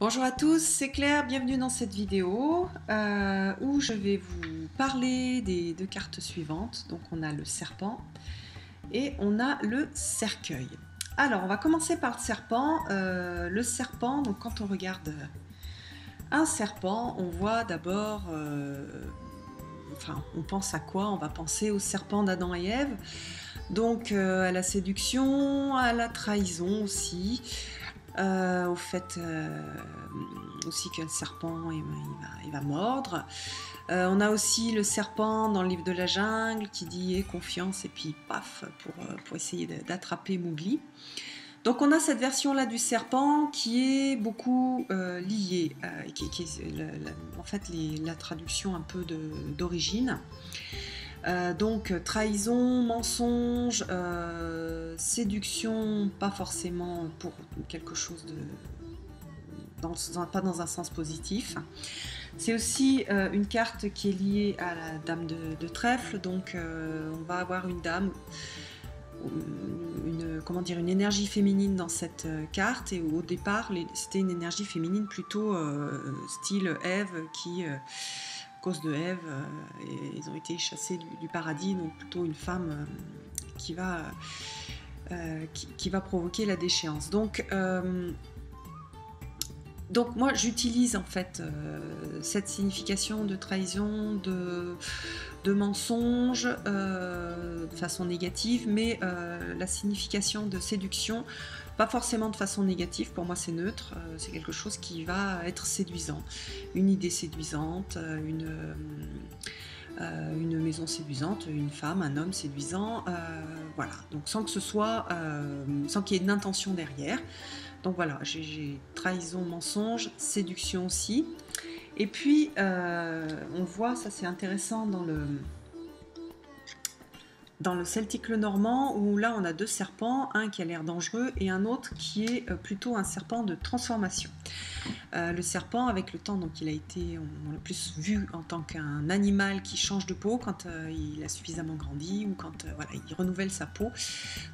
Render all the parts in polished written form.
Bonjour à tous, c'est Claire, bienvenue dans cette vidéo où je vais vous parler des deux cartes suivantes. Donc on a le serpent et on a le cercueil. Alors on va commencer par le serpent. Le serpent, donc quand on regarde un serpent, on voit d'abord, on pense à quoi? On va penser au serpent d'Adam et Ève, donc à la séduction, à la trahison aussi. Au fait aussi que le serpent il va mordre. On a aussi le serpent dans le livre de la jungle qui dit aie confiance et puis paf pour essayer d'attraper Mowgli. Donc on a cette version là du serpent qui est beaucoup liée, qui est en fait la traduction un peu d'origine. Donc trahison, mensonge, séduction, pas forcément pour quelque chose de pas dans un sens positif. C'est aussi une carte qui est liée à la dame de trèfle, donc on va avoir une dame, une énergie féminine dans cette carte, et au départ c'était une énergie féminine plutôt style Ève qui à cause de Ève, ils ont été chassés du paradis, donc plutôt une femme qui va provoquer la déchéance. Donc moi j'utilise en fait cette signification de trahison, de mensonge de façon négative, mais la signification de séduction, pas forcément de façon négative, pour moi c'est neutre, c'est quelque chose qui va être séduisant, une idée séduisante, une maison séduisante, une femme, un homme séduisant, voilà, donc sans que ce soit, sans qu'il y ait une intention derrière. Donc voilà, j'ai trahison, mensonge, séduction aussi. Et puis, on voit, ça c'est intéressant dans le celtique le normand, où là on a deux serpents, un qui a l'air dangereux et un autre qui est plutôt un serpent de transformation. Le serpent, avec le temps, donc il a été, on l'a plus vu en tant qu'un animal qui change de peau quand il a suffisamment grandi, ou quand voilà, il renouvelle sa peau.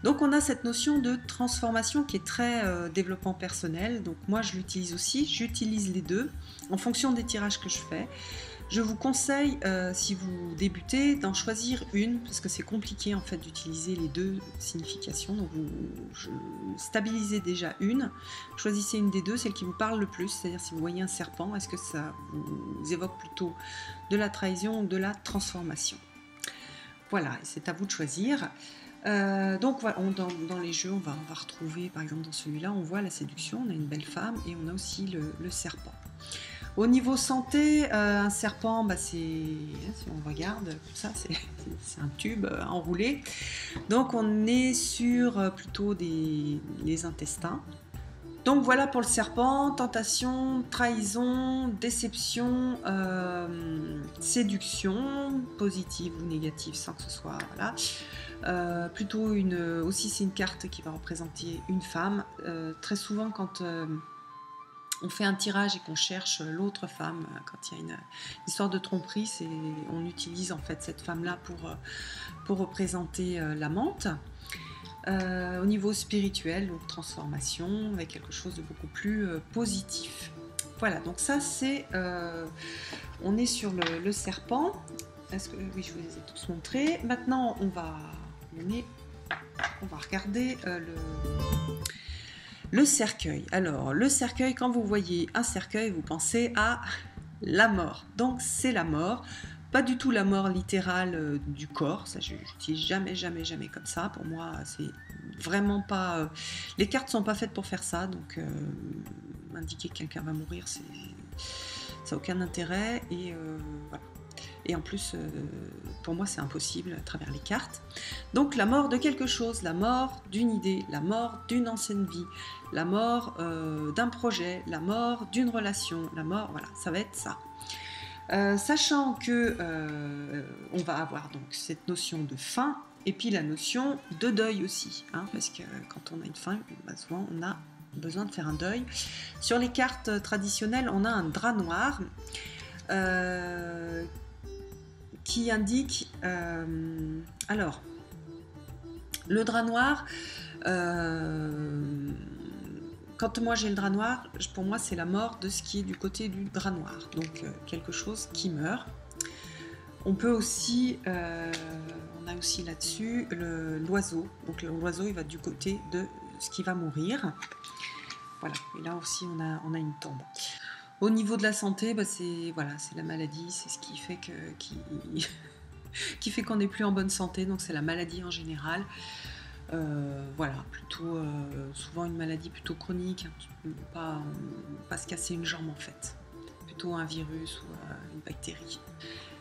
Donc on a cette notion de transformation qui est très développement personnel. Donc moi je l'utilise aussi, j'utilise les deux en fonction des tirages que je fais. Je vous conseille, si vous débutez, d'en choisir une, parce que c'est compliqué en fait d'utiliser les deux significations. Donc stabilisez déjà une, choisissez une des deux, celle qui vous parle le plus, c'est-à-dire si vous voyez un serpent, est-ce que ça vous évoque plutôt de la trahison ou de la transformation? Voilà, c'est à vous de choisir. Donc voilà, dans les jeux, on va retrouver, par exemple dans celui-là, on voit la séduction, on a une belle femme, et on a aussi le serpent. Au niveau santé, un serpent, si on regarde comme ça, c'est un tube enroulé. Donc on est sur plutôt les intestins. Donc voilà pour le serpent, tentation, trahison, déception, séduction, positive ou négative sans que ce soit... Voilà. Plutôt aussi c'est une carte qui va représenter une femme. Très souvent quand on fait un tirage et qu'on cherche l'autre femme, quand il y a une histoire de tromperie, on utilise en fait cette femme-là pour représenter l'amante. Au niveau spirituel, donc transformation, avec quelque chose de beaucoup plus positif. Voilà, donc ça c'est... on est sur le serpent. Est-ce que oui, je vous les ai tous montrés. Maintenant, on va regarder le cercueil. Alors, le cercueil, quand vous voyez un cercueil, vous pensez à la mort. Donc, c'est la mort. Pas du tout la mort littérale du corps. Ça, je n'utilise jamais comme ça. Pour moi, c'est vraiment pas... les cartes sont pas faites pour faire ça. Donc, indiquer que quelqu'un va mourir, ça n'a aucun intérêt. Et voilà. Et en plus, pour moi, c'est impossible à travers les cartes. Donc la mort de quelque chose, la mort d'une idée, la mort d'une ancienne vie, la mort d'un projet, la mort d'une relation, la mort, voilà, ça va être ça. Sachant que on va avoir donc cette notion de fin, et puis la notion de deuil aussi, hein, parce que quand on a une fin, souvent on a besoin de faire un deuil. Sur les cartes traditionnelles, on a un drap noir qui indique... alors, le drap noir, quand moi j'ai le drap noir, pour moi c'est la mort de ce qui est du côté du drap noir, donc quelque chose qui meurt. On peut aussi, on a aussi là-dessus l'oiseau, donc l'oiseau il va du côté de ce qui va mourir. Voilà, et là aussi on a une tombe. Au niveau de la santé, bah c'est la maladie, c'est ce qui fait qui fait qu'on n'est plus en bonne santé, donc c'est la maladie en général. Voilà, plutôt souvent une maladie plutôt chronique, pas se casser une jambe en fait, plutôt un virus ou une bactérie.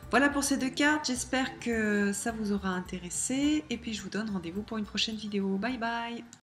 Voilà pour ces 2 cartes, j'espère que ça vous aura intéressé et puis je vous donne rendez-vous pour une prochaine vidéo. Bye bye!